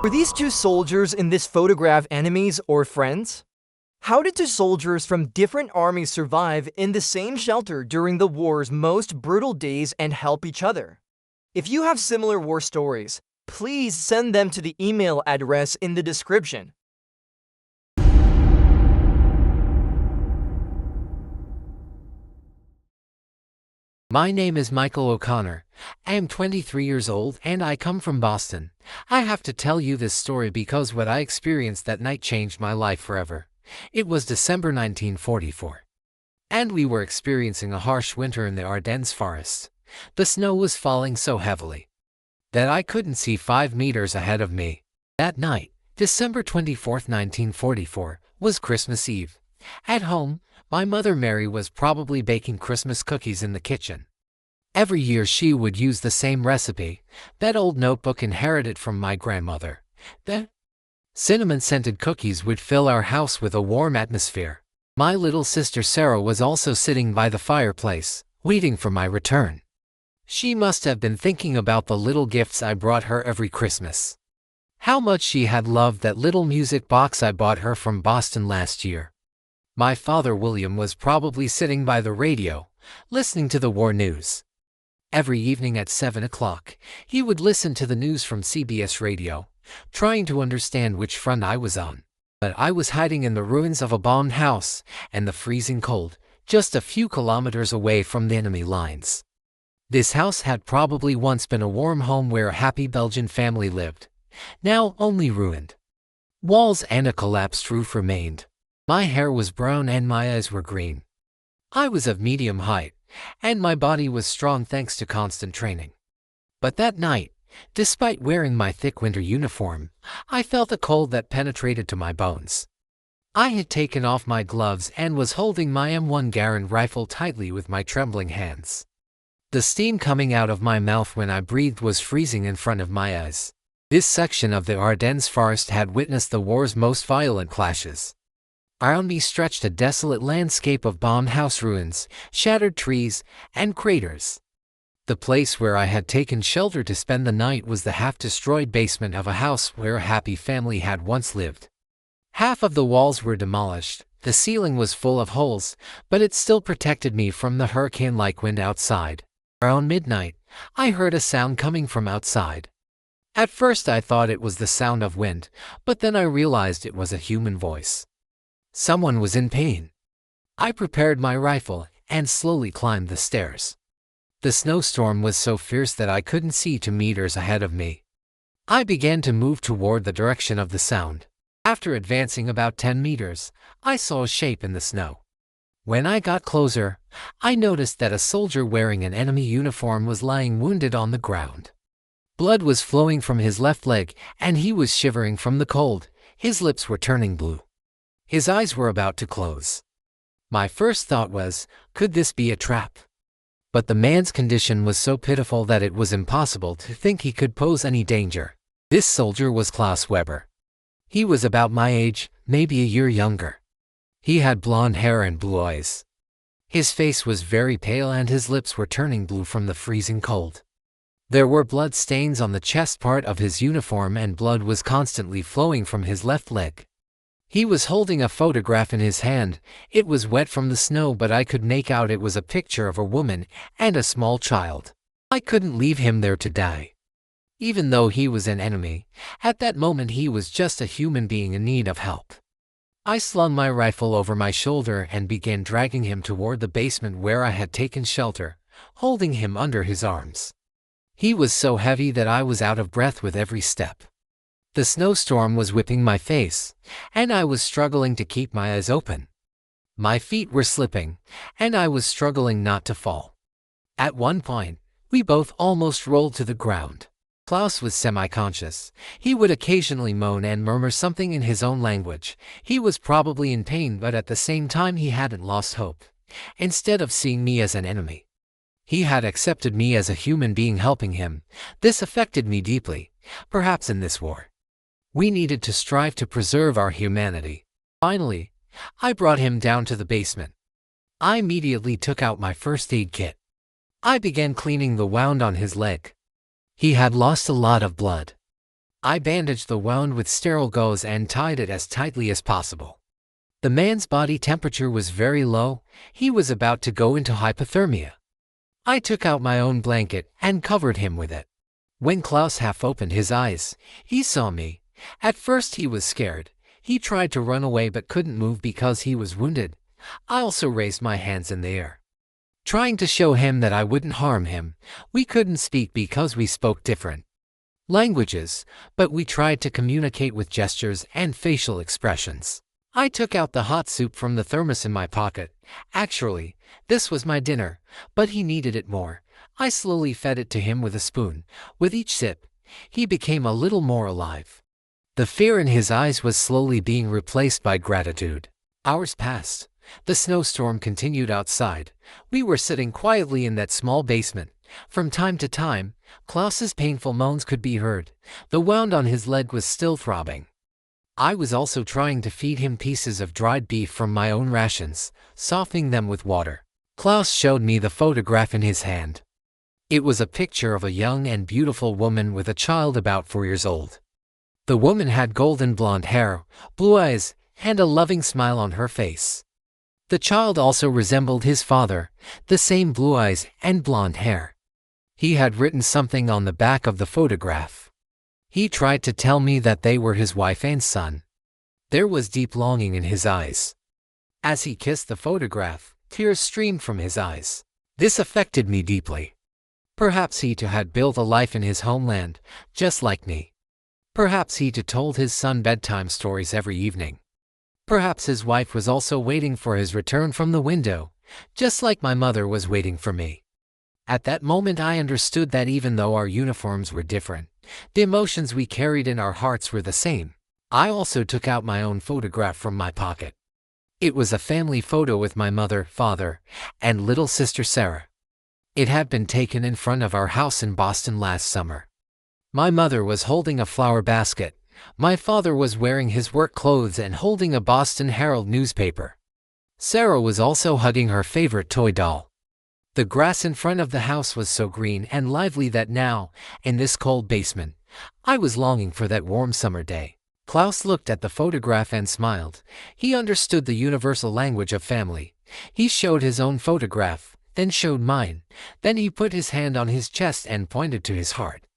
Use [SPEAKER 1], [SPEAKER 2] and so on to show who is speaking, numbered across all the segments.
[SPEAKER 1] Were these two soldiers in this photograph enemies or friends? How did two soldiers from different armies survive in the same shelter during the war's most brutal days and help each other? If you have similar war stories, please send them to the email address in the description.
[SPEAKER 2] My name is Michael O'Connor. I am 23 years old and I come from Boston. I have to tell you this story because what I experienced that night changed my life forever. It was December 1944. And we were experiencing a harsh winter in the Ardennes Forest. The snow was falling so heavily that I couldn't see 5 meters ahead of me. That night, December 24, 1944, was Christmas Eve. At home, my mother Mary was probably baking Christmas cookies in the kitchen. Every year she would use the same recipe, that old notebook inherited from my grandmother. The cinnamon-scented cookies would fill our house with a warm atmosphere. My little sister Sarah was also sitting by the fireplace, waiting for my return. She must have been thinking about the little gifts I brought her every Christmas. How much she had loved that little music box I bought her from Boston last year. My father William was probably sitting by the radio, listening to the war news. Every evening at 7 o'clock, he would listen to the news from CBS radio, trying to understand which front I was on. But I was hiding in the ruins of a bombed house and the freezing cold, just a few kilometers away from the enemy lines. This house had probably once been a warm home where a happy Belgian family lived, now only ruined. Walls and a collapsed roof remained. My hair was brown and my eyes were green. I was of medium height, and my body was strong thanks to constant training. But that night, despite wearing my thick winter uniform, I felt a cold that penetrated to my bones. I had taken off my gloves and was holding my M1 Garand rifle tightly with my trembling hands. The steam coming out of my mouth when I breathed was freezing in front of my eyes. This section of the Ardennes Forest had witnessed the war's most violent clashes. Around me stretched a desolate landscape of bombed house ruins, shattered trees, and craters. The place where I had taken shelter to spend the night was the half-destroyed basement of a house where a happy family had once lived. Half of the walls were demolished, the ceiling was full of holes, but it still protected me from the hurricane-like wind outside. Around midnight, I heard a sound coming from outside. At first I thought it was the sound of wind, but then I realized it was a human voice. Someone was in pain. I prepared my rifle and slowly climbed the stairs. The snowstorm was so fierce that I couldn't see 2 meters ahead of me. I began to move toward the direction of the sound. After advancing about 10 meters, I saw a shape in the snow. When I got closer, I noticed that a soldier wearing an enemy uniform was lying wounded on the ground. Blood was flowing from his left leg, and he was shivering from the cold. His lips were turning blue. His eyes were about to close. My first thought was, could this be a trap? But the man's condition was so pitiful that it was impossible to think he could pose any danger. This soldier was Klaus Weber. He was about my age, maybe a year younger. He had blonde hair and blue eyes. His face was very pale and his lips were turning blue from the freezing cold. There were blood stains on the chest part of his uniform and blood was constantly flowing from his left leg. He was holding a photograph in his hand. It was wet from the snow, but I could make out it was a picture of a woman and a small child. I couldn't leave him there to die. Even though he was an enemy, at that moment he was just a human being in need of help. I slung my rifle over my shoulder and began dragging him toward the basement where I had taken shelter, holding him under his arms. He was so heavy that I was out of breath with every step. The snowstorm was whipping my face, and I was struggling to keep my eyes open. My feet were slipping, and I was struggling not to fall. At one point, we both almost rolled to the ground. Klaus was semi-conscious. He would occasionally moan and murmur something in his own language. He was probably in pain, but at the same time he hadn't lost hope. Instead of seeing me as an enemy, he had accepted me as a human being helping him. This affected me deeply, perhaps in this war. We needed to strive to preserve our humanity. Finally, I brought him down to the basement. I immediately took out my first aid kit. I began cleaning the wound on his leg. He had lost a lot of blood. I bandaged the wound with sterile gauze and tied it as tightly as possible. The man's body temperature was very low. He was about to go into hypothermia. I took out my own blanket and covered him with it. When Klaus half opened his eyes, he saw me. At first he was scared. He tried to run away but couldn't move because he was wounded. I also raised my hands in the air, trying to show him that I wouldn't harm him. We couldn't speak because we spoke different languages, but we tried to communicate with gestures and facial expressions. I took out the hot soup from the thermos in my pocket. Actually, this was my dinner, but he needed it more. I slowly fed it to him with a spoon. With each sip, he became a little more alive. The fear in his eyes was slowly being replaced by gratitude. Hours passed. The snowstorm continued outside. We were sitting quietly in that small basement. From time to time, Klaus's painful moans could be heard. The wound on his leg was still throbbing. I was also trying to feed him pieces of dried beef from my own rations, softening them with water. Klaus showed me the photograph in his hand. It was a picture of a young and beautiful woman with a child about 4 years old. The woman had golden blonde hair, blue eyes, and a loving smile on her face. The child also resembled his father, the same blue eyes and blonde hair. He had written something on the back of the photograph. He tried to tell me that they were his wife and son. There was deep longing in his eyes. As he kissed the photograph, tears streamed from his eyes. This affected me deeply. Perhaps he too had built a life in his homeland, just like me. Perhaps he too told his son bedtime stories every evening. Perhaps his wife was also waiting for his return from the window, just like my mother was waiting for me. At that moment I understood that even though our uniforms were different, the emotions we carried in our hearts were the same. I also took out my own photograph from my pocket. It was a family photo with my mother, father, and little sister Sarah. It had been taken in front of our house in Boston last summer. My mother was holding a flower basket. My father was wearing his work clothes and holding a Boston Herald newspaper. Sarah was also hugging her favorite toy doll. The grass in front of the house was so green and lively that now, in this cold basement, I was longing for that warm summer day. Klaus looked at the photograph and smiled. He understood the universal language of family. He showed his own photograph, then showed mine. Then he put his hand on his chest and pointed to his heart.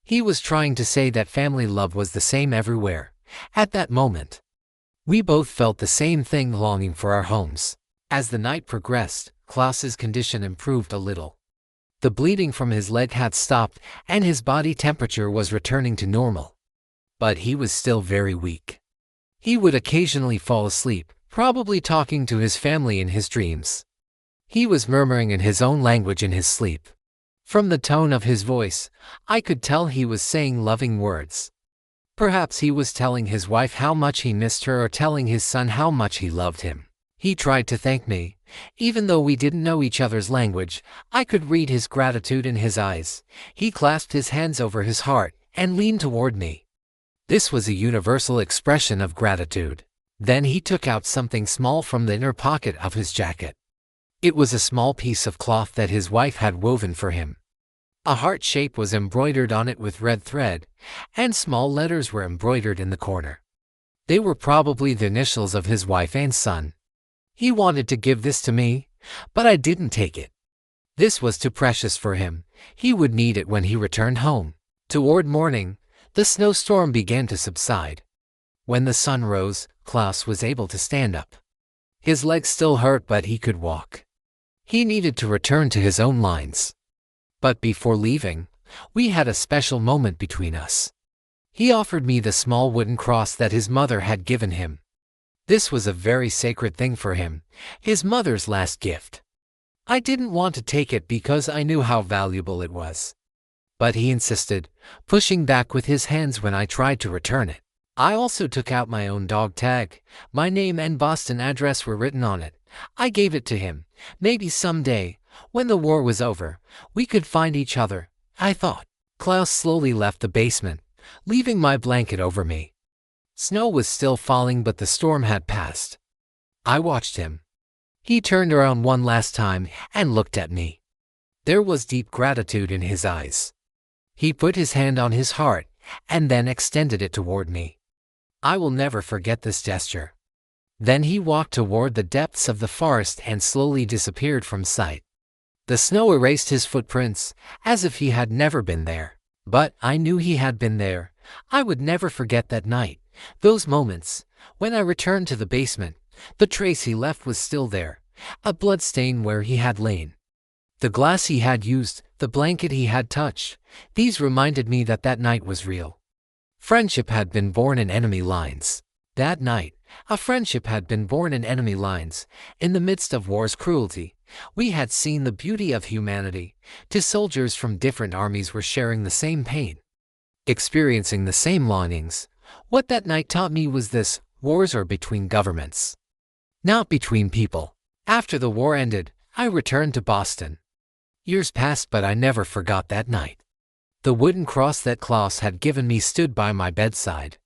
[SPEAKER 2] He was trying to say that family love was the same everywhere. At that moment, we both felt the same thing, longing for our homes. As the night progressed, Klaus's condition improved a little. The bleeding from his leg had stopped, and his body temperature was returning to normal. But he was still very weak. He would occasionally fall asleep, probably talking to his family in his dreams. He was murmuring in his own language in his sleep. From the tone of his voice, I could tell he was saying loving words. Perhaps he was telling his wife how much he missed her or telling his son how much he loved him. He tried to thank me. Even though we didn't know each other's language, I could read his gratitude in his eyes. He clasped his hands over his heart and leaned toward me. This was a universal expression of gratitude. Then he took out something small from the inner pocket of his jacket. It was a small piece of cloth that his wife had woven for him. A heart shape was embroidered on it with red thread, and small letters were embroidered in the corner. They were probably the initials of his wife and son. He wanted to give this to me, but I didn't take it. This was too precious for him. He would need it when he returned home. Toward morning, the snowstorm began to subside. When the sun rose, Klaus was able to stand up. His legs still hurt, but he could walk. He needed to return to his own lines. But before leaving, we had a special moment between us. He offered me the small wooden cross that his mother had given him. This was a very sacred thing for him, his mother's last gift. I didn't want to take it because I knew how valuable it was. But he insisted, pushing back with his hands when I tried to return it. I also took out my own dog tag. My name and Boston address were written on it. I gave it to him. Maybe someday, when the war was over, we could find each other, I thought. Klaus slowly left the basement, leaving my blanket over me. Snow was still falling, but the storm had passed. I watched him. He turned around one last time and looked at me. There was deep gratitude in his eyes. He put his hand on his heart and then extended it toward me. I will never forget this gesture. Then he walked toward the depths of the forest and slowly disappeared from sight. The snow erased his footprints, as if he had never been there. But I knew he had been there. I would never forget that night, those moments. When I returned to the basement, the trace he left was still there, a blood stain where he had lain. The glass he had used, the blanket he had touched, these reminded me that that night was real. Friendship had been born in enemy lines. That night, a friendship had been born in enemy lines. In the midst of war's cruelty, we had seen the beauty of humanity. Two soldiers from different armies were sharing the same pain, experiencing the same longings. What that night taught me was this: wars are between governments, not between people. After the war ended, I returned to Boston. Years passed, but I never forgot that night. The wooden cross that Klaus had given me stood by my bedside.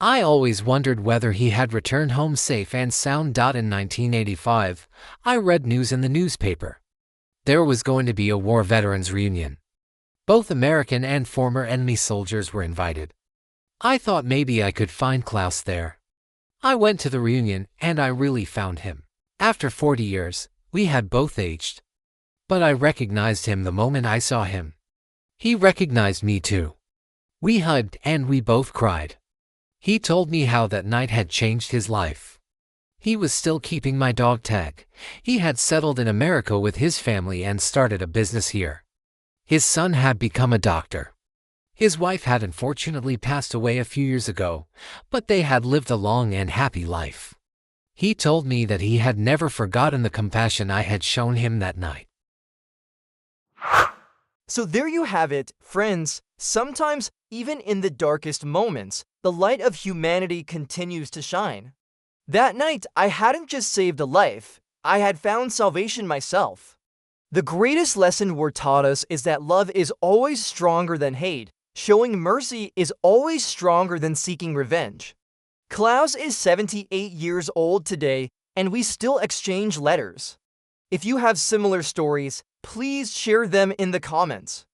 [SPEAKER 2] I always wondered whether he had returned home safe and sound. In 1985, I read news in the newspaper. There was going to be a war veterans reunion. Both American and former enemy soldiers were invited. I thought maybe I could find Klaus there. I went to the reunion, and I really found him. After 40 years, we had both aged. But I recognized him the moment I saw him. He recognized me too. We hugged and we both cried. He told me how that night had changed his life. He was still keeping my dog tag. He had settled in America with his family and started a business here. His son had become a doctor. His wife had unfortunately passed away a few years ago, but they had lived a long and happy life. He told me that he had never forgotten the compassion I had shown him that night.
[SPEAKER 1] So there you have it, friends. Sometimes, even in the darkest moments, the light of humanity continues to shine. That night, I hadn't just saved a life, I had found salvation myself. The greatest lesson we're taught us is that love is always stronger than hate. Showing mercy is always stronger than seeking revenge. Klaus is 78 years old today, and we still exchange letters. If you have similar stories, please share them in the comments.